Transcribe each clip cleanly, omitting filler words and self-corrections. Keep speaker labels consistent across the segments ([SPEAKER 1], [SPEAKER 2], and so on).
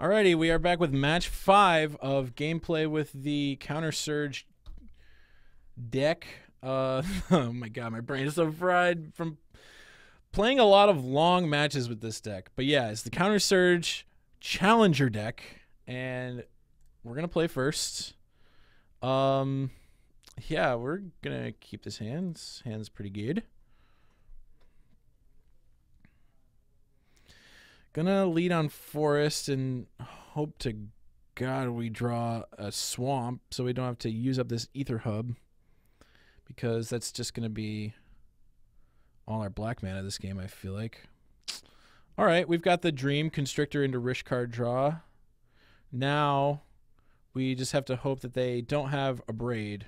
[SPEAKER 1] Alrighty, we are back with match 5 of gameplay with the Counter Surge deck. Oh my god, my brain is so fried from playing a lot of long matches with this deck. But yeah, it's the Counter Surge Challenger deck, and we're gonna play first. Yeah, we're gonna keep this hand's pretty good. Gonna lead on Forest and hope to God we draw a Swamp so we don't have to use up this Ether Hub, because that's just gonna be all our black mana this game, I feel like. Alright, we've got the Dream Constrictor into Rish card draw. Now we just have to hope that they don't have a Braid.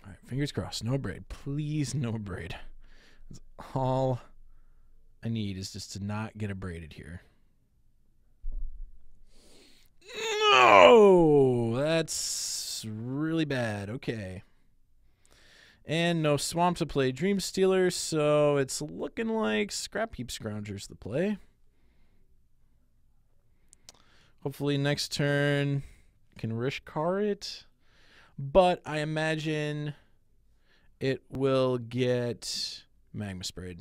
[SPEAKER 1] All right, fingers crossed. No Braid. Please, no Braid. That's all I need, is just to not get abraded here. No! That's really bad. Okay. And no Swamp to play Dream Stealer, so it's looking like Scrap Heap Scrounger's the play. Hopefully next turn can Rishkar it. But I imagine it will get Magma Sprayed.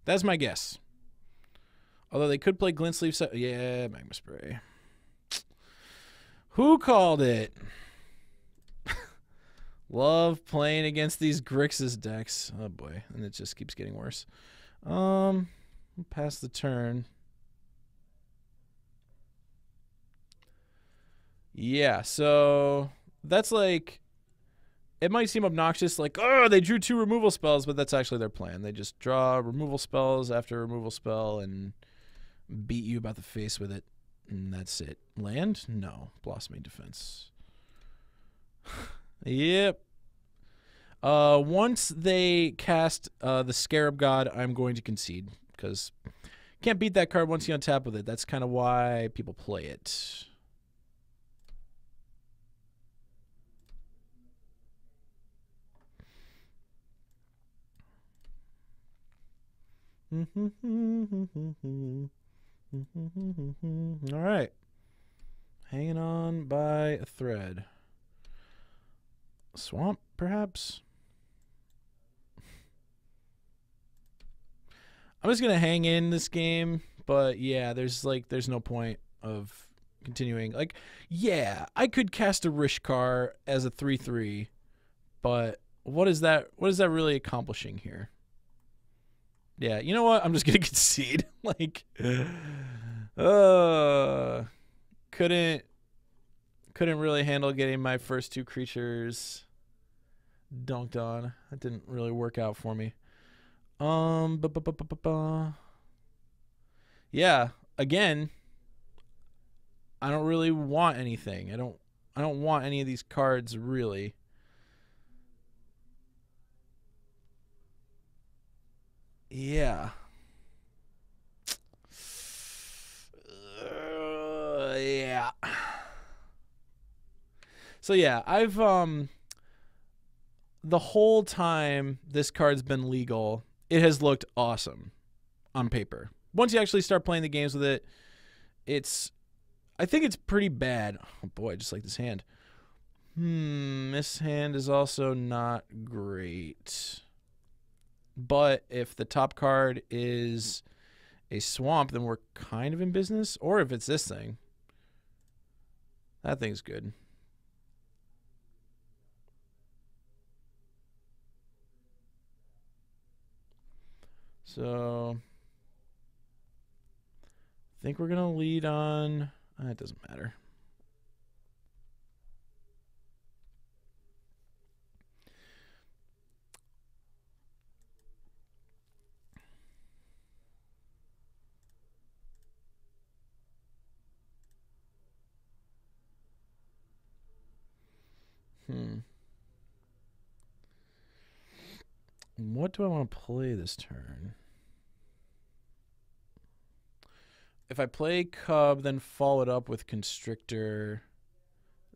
[SPEAKER 1] That's my guess. Although they could play Glint Sleeve. Yeah, Magma Spray. Who called it? Love playing against these Grixis decks. Oh boy, and it just keeps getting worse. Pass the turn. Yeah, so that's like, it might seem obnoxious, like, oh, they drew 2 removal spells, but that's actually their plan. They just draw removal spells after removal spell and beat you about the face with it, and that's it. Land? No. Blossoming Defense. Yep. Once they cast the Scarab God, I'm going to concede, because can't beat that card once you untap with it. That's kind of why people play it. All right. Hanging on by a thread. Swamp, perhaps? I'm just going to hang in this game, but yeah, there's no point of continuing. Like, yeah, I could cast a Rishkar as a 3/3, but what is that really accomplishing here? Yeah, you know what? I'm just gonna concede. Like, couldn't really handle getting my first 2 creatures dunked on. That didn't really work out for me. Yeah, again, I don't really want anything. I don't want any of these cards really. Yeah. Yeah. So yeah, I've the whole time this card's been legal, it has looked awesome on paper. Once you actually start playing the games with it, I think it's pretty bad. Oh boy, I just like this hand. This hand is also not great. But if the top card is a Swamp, then we're kind of in business. Or if it's this thing. That thing's good. So I think we're going to lead on. It doesn't matter. What do I want to play this turn? If I play Cub, then follow it up with Constrictor,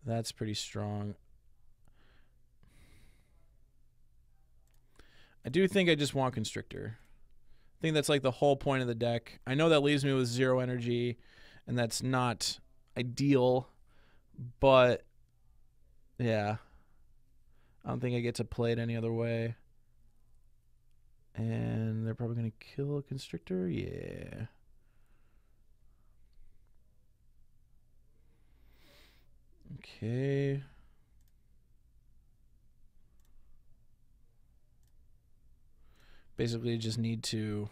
[SPEAKER 1] That's pretty strong. I do think I just want Constrictor. I think that's like the whole point of the deck. I know that leaves me with 0 energy, and that's not ideal, but yeah. I don't think I get to play it any other way. And they're probably going to kill a Constrictor? Yeah. Okay. Basically, just need to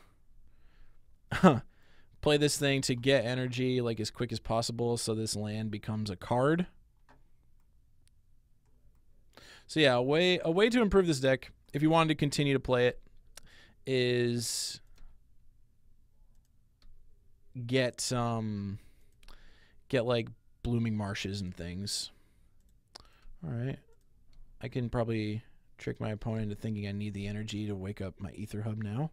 [SPEAKER 1] play this thing to get energy like as quick as possible so this land becomes a card. So yeah, a way to improve this deck, if you wanted to continue to play it, is get like blooming marshes and things. All right. I can probably trick my opponent into thinking I need the energy to wake up my Ether Hub now.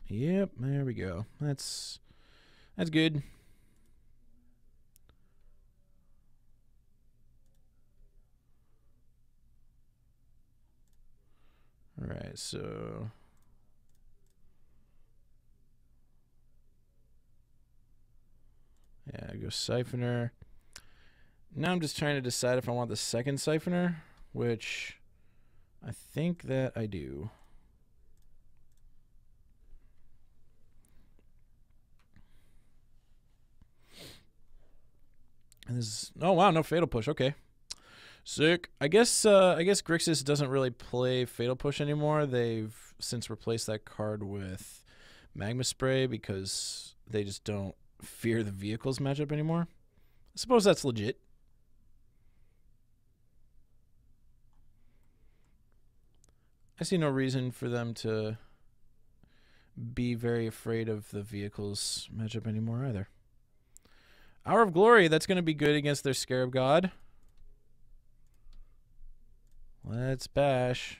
[SPEAKER 1] Yep, there we go. That's good. All right, so yeah, I go Siphoner. Now I'm just trying to decide if I want the second Siphoner, which I think that I do. And this is, oh wow, no Fatal Push. Okay, sick. I guess Grixis doesn't really play Fatal Push anymore. They've since replaced that card with Magma Spray because they just don't fear the vehicles matchup anymore. I suppose that's legit. I see no reason for them to be very afraid of the vehicles matchup anymore either. Hour of Glory, that's going to be good against their Scarab God. Let's bash.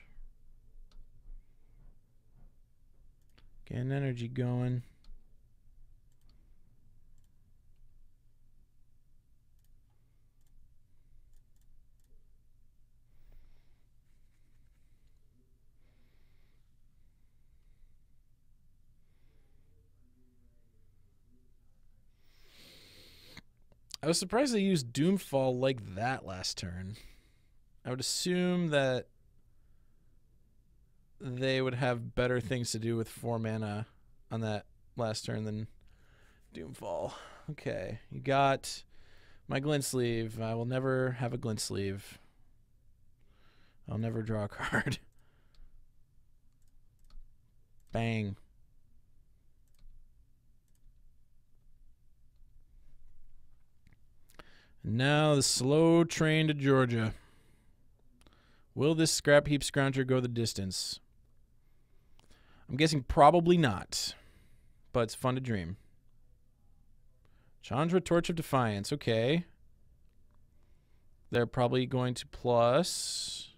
[SPEAKER 1] Getting energy going. I was surprised they used Doomfall like that last turn. I would assume that they would have better things to do with 4 mana on that last turn than Doomfall. Okay, you got my Glint Sleeve. I will never have a Glint Sleeve. I'll never draw a card. Bang. Now the slow train to Georgia. Will this Scrap Heap Scrounger go the distance? I'm guessing probably not, but it's fun to dream. Chandra, Torch of Defiance. Okay. They're probably going to plus.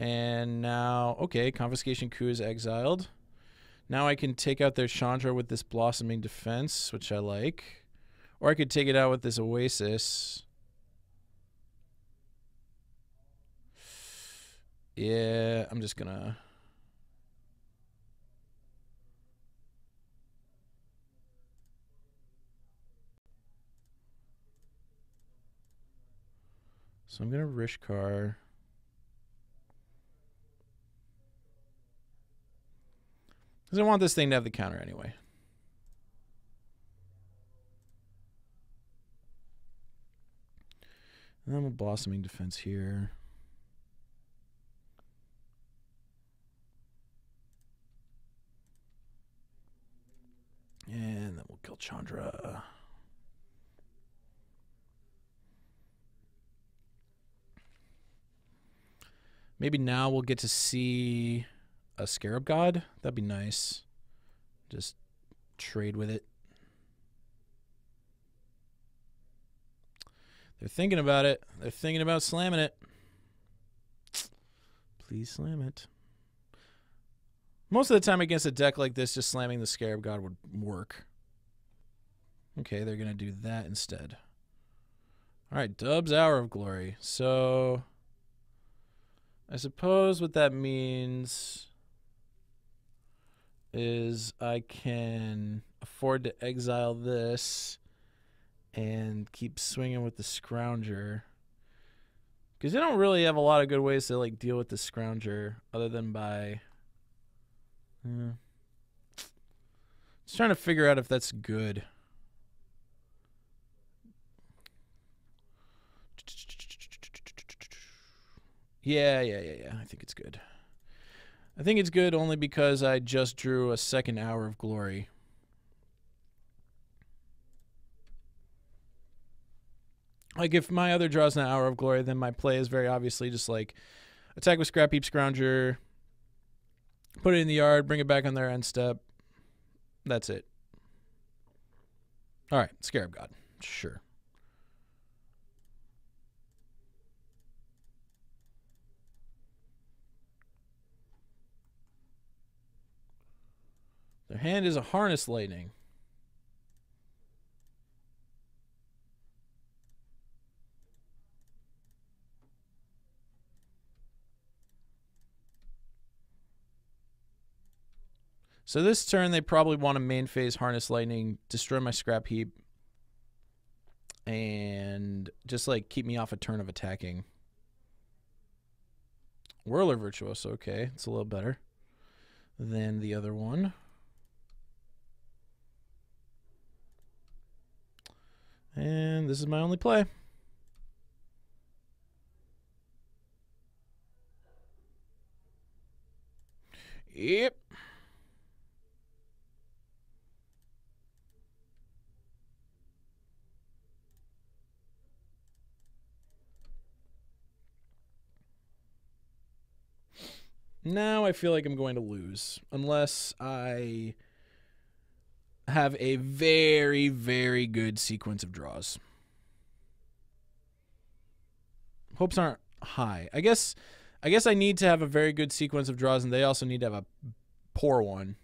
[SPEAKER 1] And now, okay, Confiscation Coup is exiled. Now I can take out their Chandra with this Blossoming Defense, which I like. Or I could take it out with this Oasis. Yeah, I'm just gonna... So I'm gonna Rishkar. Because I want this thing to have the counter anyway. And I'm a Blossoming Defense here. And then we'll kill Chandra. Maybe now we'll get to see a Scarab God. That'd be nice. Just trade with it. They're thinking about it. They're thinking about slamming it. Please slam it. Most of the time against a deck like this, just slamming the Scarab God would work. Okay, they're going to do that instead. All right, Dub's Hour of Glory. So I suppose what that means is I can afford to exile this and keep swinging with the Scrounger. Because they don't really have a lot of good ways to like deal with the Scrounger other than by... Just trying to figure out if that's good. Yeah. I think it's good. I think it's good only because I just drew a second Hour of Glory. Like, if my other draw's not Hour of Glory, then my play is very obviously just like attack with Scrap Heap Scrounger, put it in the yard, bring it back on their end step. That's it. All right, Scarab God. Sure. Their hand is a Harness Lightning. So this turn, they probably want to main phase Harness Lightning, destroy my Scrap Heap, and just like keep me off a turn of attacking. Whirler Virtuoso, okay. It's a little better than the other one. And this is my only play. Yep. Now I feel like I'm going to lose unless I have a very, very good sequence of draws. Hopes aren't high. I guess I need to have a very good sequence of draws, and they also need to have a poor one.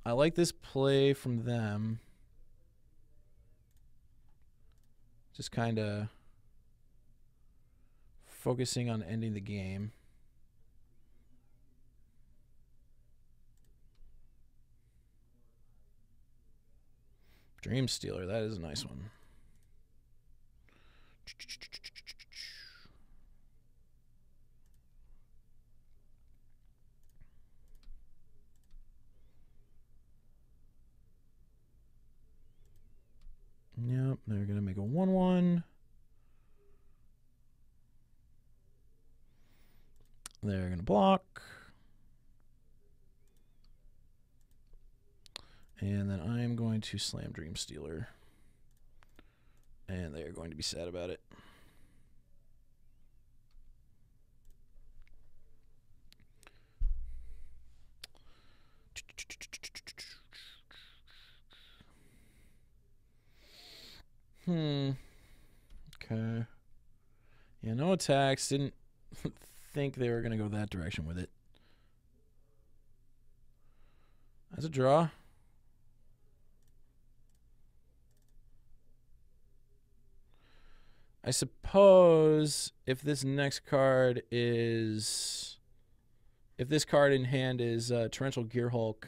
[SPEAKER 1] I like this play from them. Just kind of focusing on ending the game. Dream Stealer, that is a nice one. Yep, they're going to make a 1/1. They're going to block. And then I'm going to slam Dream Stealer. And they're going to be sad about it. Okay. Yeah, no attacks. Didn't think they were going to go that direction with it. That's a draw. I suppose if this next card is... If this card in hand is Torrential Gearhulk,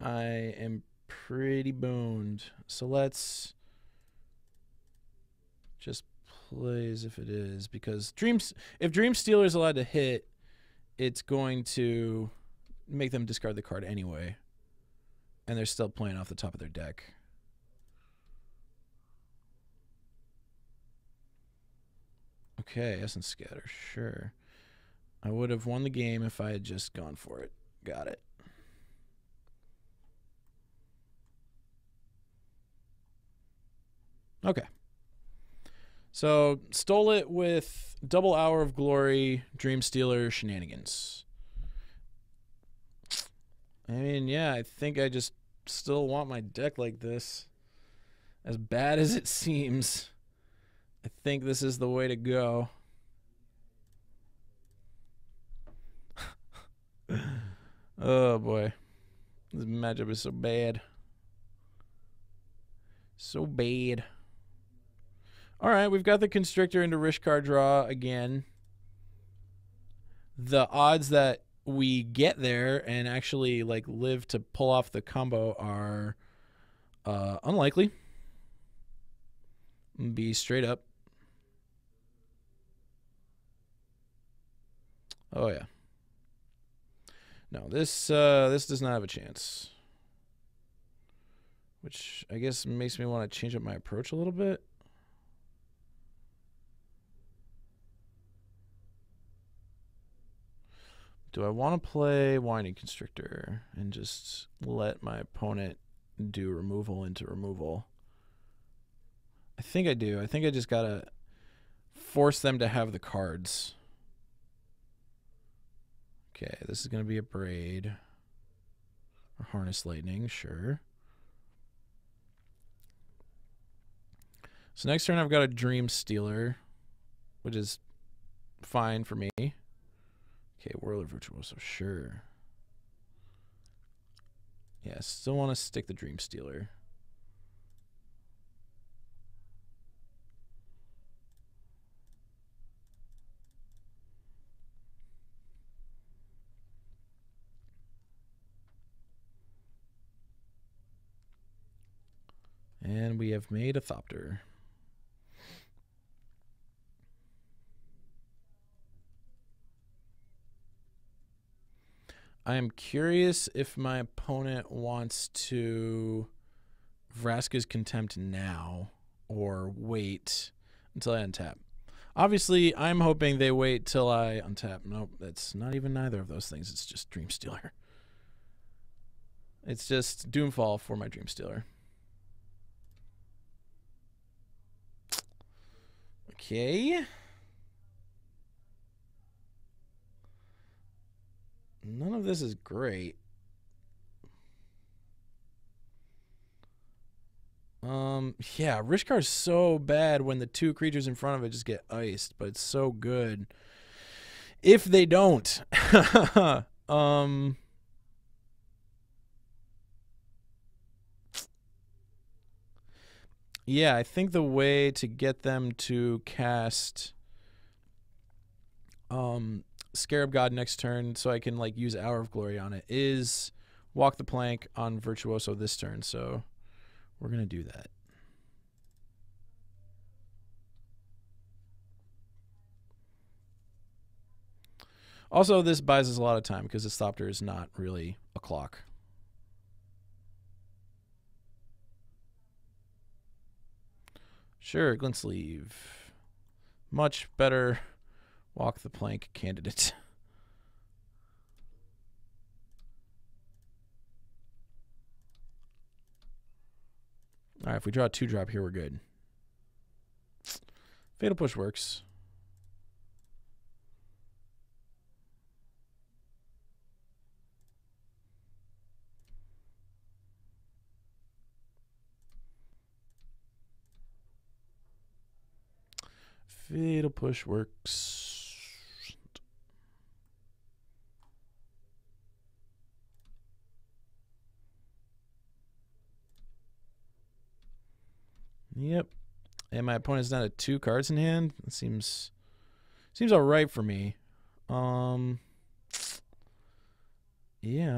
[SPEAKER 1] I am pretty boned. So let's just play as if it is, because if Dream Stealer is allowed to hit, it's going to make them discard the card anyway, and they're still playing off the top of their deck. Okay, Essence Scatter, sure. I would have won the game if I had just gone for it. Got it. Okay. So, stole it with double Hour of Glory, Dream Stealer, shenanigans. I mean, yeah, I think I just still want my deck like this. As bad as it seems, I think this is the way to go. Oh, boy. This matchup is so bad. So bad. All right, we've got the Constrictor into Rishkar draw again. The odds that we get there and actually like live to pull off the combo are unlikely. Be straight up. Oh yeah. No, this does not have a chance. Which I guess makes me want to change up my approach a little bit. Do I want to play Winding Constrictor and just let my opponent do removal into removal? I think I do. I think I just gotta force them to have the cards. Okay, this is gonna be a Braid. Or Harness Lightning, sure. So next turn I've got a Dream Stealer, which is fine for me. Okay, Whirler Virtuoso, sure. Yeah, still want to stick the Dream Stealer. And we have made a Thopter. I am curious if my opponent wants to Vraska's Contempt now or wait until I untap. Obviously, I'm hoping they wait till I untap. Nope, that's not even neither of those things. It's just Dream Stealer. It's just Doomfall for my Dream Stealer. Okay. None of this is great. Yeah, Rishkar's so bad when the two creatures in front of it just get iced, but it's so good if they don't. Yeah, I think the way to get them to cast Scarab God next turn so I can like use Hour of Glory on it is walk the plank on Virtuoso this turn, so we're going to do that. Also, this buys us a lot of time because this Thopter is not really a clock. Sure, Glint Sleeve. Much better walk the plank candidate. All right, if we draw a 2-drop here, we're good. Fatal Push works. Fatal Push works. Yep. And my opponent's down to 2 cards in hand. It seems all right for me. Yeah,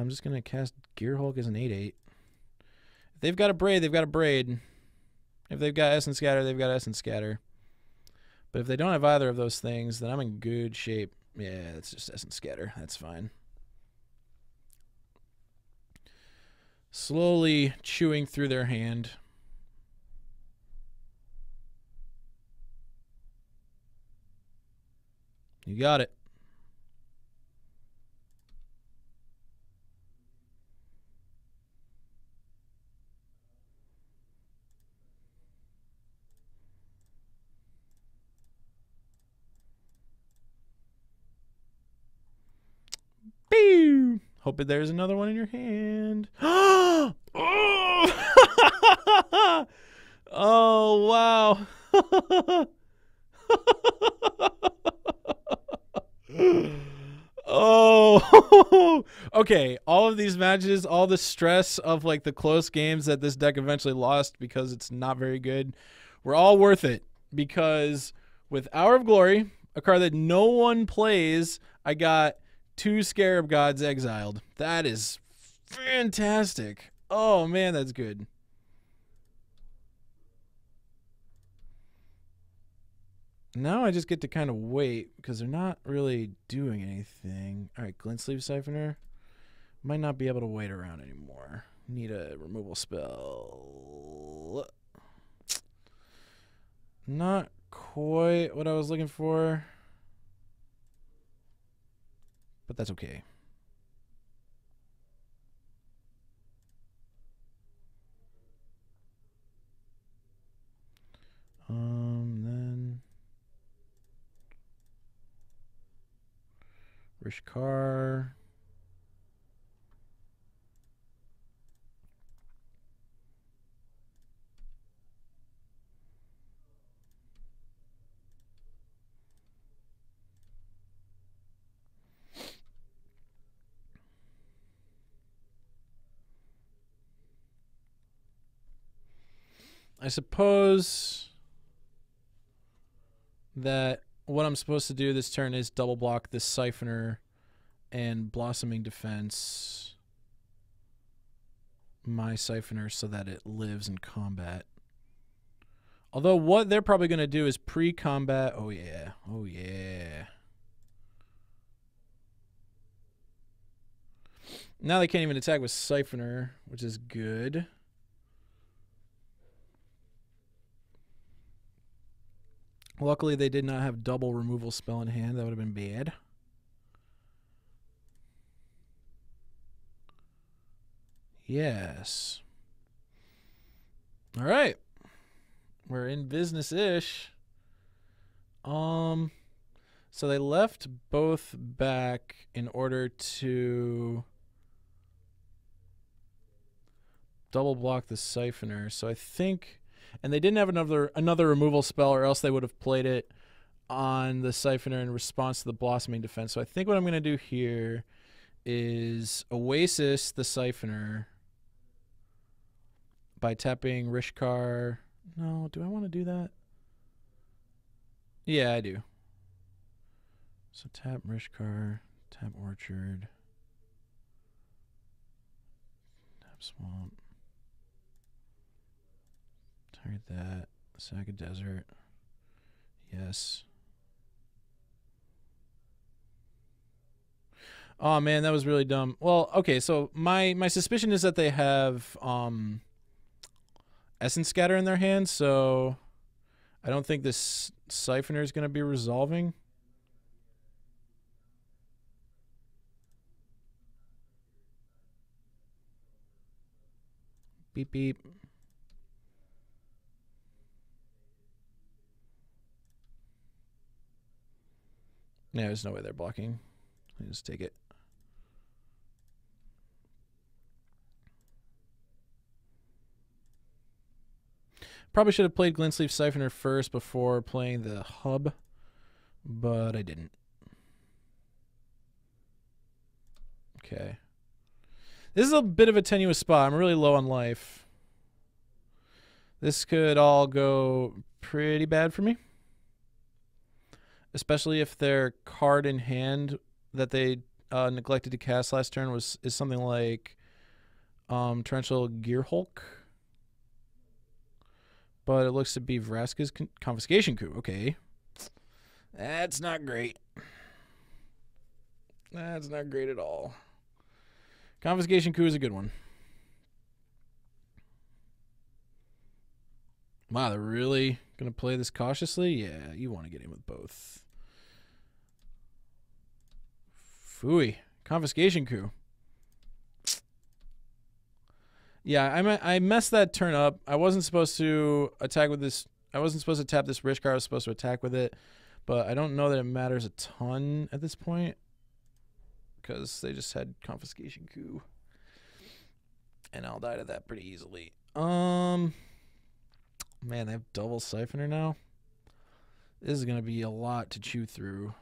[SPEAKER 1] I'm just gonna cast Gear Hulk as an 8/8. If they've got a Braid, they've got a Braid. If they've got Essence Scatter, they've got Essence Scatter. But if they don't have either of those things, then I'm in good shape. Yeah, it's just Essence Scatter. That's fine. Slowly chewing through their hand. You got it. Boo! Hope there's another one in your hand. Oh! Oh, wow. Oh, no. Okay, all of these matches, all the stress of like the close games that this deck eventually lost because it's not very good, were all worth it. Because with Hour of Glory, a card that no one plays, I got 2 Scarab Gods exiled. That is fantastic. Oh man, that's good. Now I just get to kind of wait because they're not really doing anything. All right, Glint Sleeve Siphoner. Might not be able to wait around anymore. Need a removal spell. Not quite what I was looking for. But that's okay. Then Rishkar. I suppose that what I'm supposed to do this turn is double block this Siphoner and Blossoming Defense my Siphoner so that it lives in combat. Although what they're probably going to do is pre-combat. Oh, yeah. Oh, yeah. Now they can't even attack with Siphoner, which is good. Luckily, they did not have double removal spell in hand. That would have been bad. Yes. All right. We're in business-ish. So they left both back in order to double block the Siphoner. So I think, and they didn't have another removal spell, or else they would have played it on the Siphoner in response to the Blossoming Defense. So I think what I'm going to do here is Oasis the Siphoner by tapping Rishkar. No, do I want to do that? Yeah, I do. So tap Rishkar, tap Orchard, tap Swamp, target that, Saga Desert, yes. Oh man, that was really dumb. Well, okay, so my suspicion is that they have Essence Scatter in their hand, so I don't think this Siphoner is going to be resolving. Beep, beep. Yeah, there's no way they're blocking. I just take it. Probably should have played Glint Sleeve Siphoner first before playing the hub, but I didn't. Okay. This is a bit of a tenuous spot. I'm really low on life. This could all go pretty bad for me. Especially if their card in hand that they neglected to cast last turn is something like Torrential Gearhulk. But it looks to be Vraska's Confiscation Coup. Okay. That's not great. That's not great at all. Confiscation Coup is a good one. Wow, they're really going to play this cautiously? Yeah, you want to get in with both. Phooey. Confiscation Coup. Yeah, I messed that turn up. I wasn't supposed to attack with this. I wasn't supposed to tap this Rishkar. I was supposed to attack with it. But I don't know that it matters a ton at this point, because they just had Confiscation Coup. And I'll die to that pretty easily. Man, they have double Siphoner now. This is going to be a lot to chew through.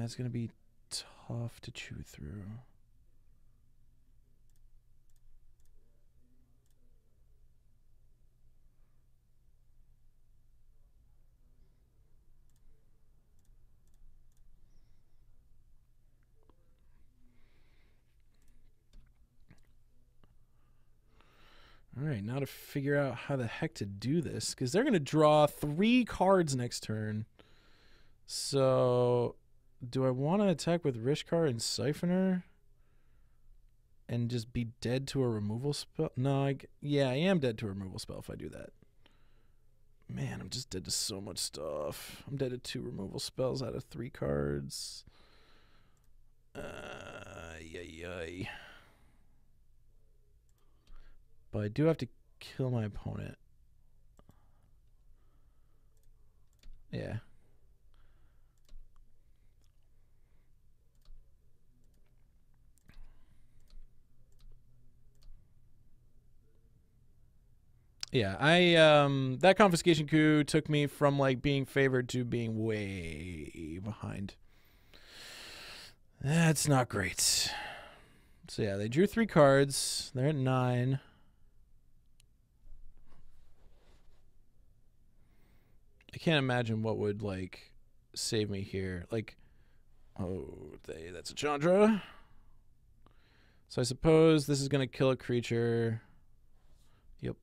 [SPEAKER 1] Yeah, it's going to be tough to chew through. All right, now to figure out how the heck to do this, because they're going to draw 3 cards next turn. So, do I want to attack with Rishkar and Siphoner and just be dead to a removal spell? No, yeah, I am dead to a removal spell if I do that. Man, I'm just dead to so much stuff. I'm dead to 2 removal spells out of 3 cards. Yay. But I do have to kill my opponent. Yeah. Yeah, that confiscation coup took me from like being favored to being way behind. That's not great. So yeah, they drew 3 cards. They're at 9. I can't imagine what would like save me here. Like, oh, that's a Chandra. So I suppose this is gonna kill a creature. Yep.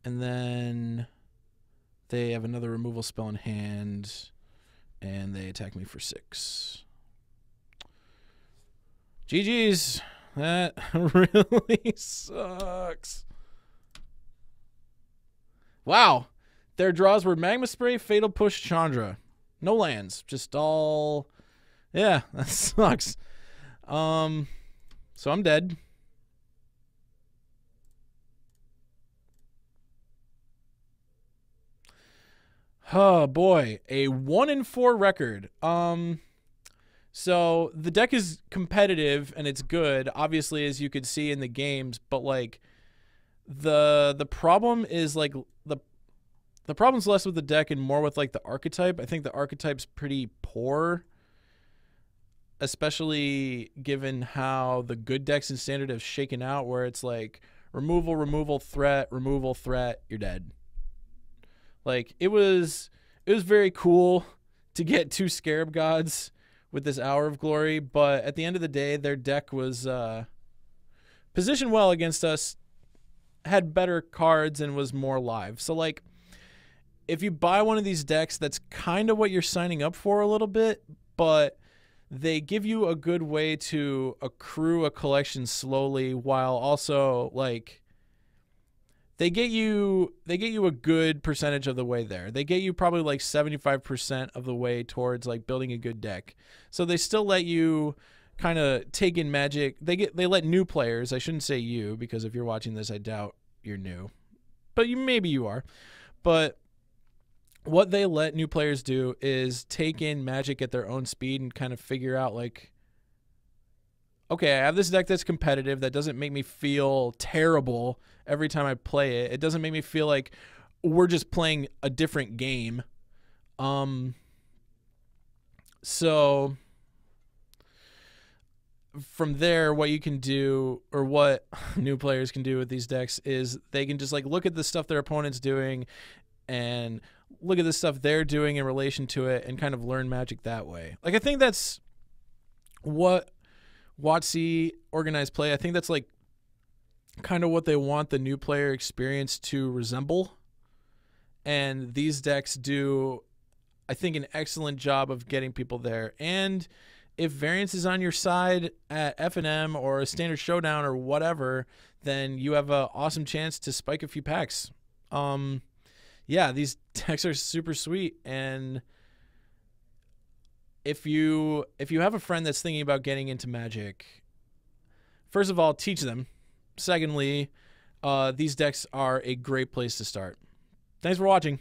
[SPEAKER 1] And then they have another removal spell in hand, and they attack me for 6. GG's. That really sucks. Wow. Their draws were Magma Spray, Fatal Push, Chandra. No lands. Just all... Yeah, that sucks. So I'm dead. Oh, boy. A 1-4 record. So the deck is competitive and it's good, obviously, as you could see in the games, but like the problem is like the problem's less with the deck and more with like the archetype. I think the archetype's pretty poor, especially given how the good decks in Standard have shaken out, where it's like removal, threat, you're dead. Like it was very cool to get 2 Scarab Gods with this Hour of Glory, but at the end of the day, their deck was positioned well against us, had better cards, and was more live. So like, if you buy one of these decks, that's kind of what you're signing up for a little bit, but they give you a good way to accrue a collection slowly, while also like they get you a good percentage of the way there. They get you probably like 75% of the way towards like building a good deck. So they still let you kind of take in Magic. They let new players, I shouldn't say you, because if you're watching this, I doubt you're new. But maybe you are. But what they let new players do is take in Magic at their own speed and kind of figure out like, okay, I have this deck that's competitive, that doesn't make me feel terrible every time I play it. It doesn't make me feel like we're just playing a different game. So from there, what you can do, or what new players can do with these decks, is they can just like look at the stuff their opponent's doing and look at the stuff they're doing in relation to it and kind of learn Magic that way. Like, I think that's what WotC organized play, I think that's like kind of what they want the new player experience to resemble. And these decks do, I think, an excellent job of getting people there. And if variance is on your side at F&M or a Standard Showdown or whatever, then you have an awesome chance to spike a few packs. Yeah, these decks are super sweet. And if you have a friend that's thinking about getting into Magic, first of all, teach them. Secondly, these decks are a great place to start. Thanks for watching.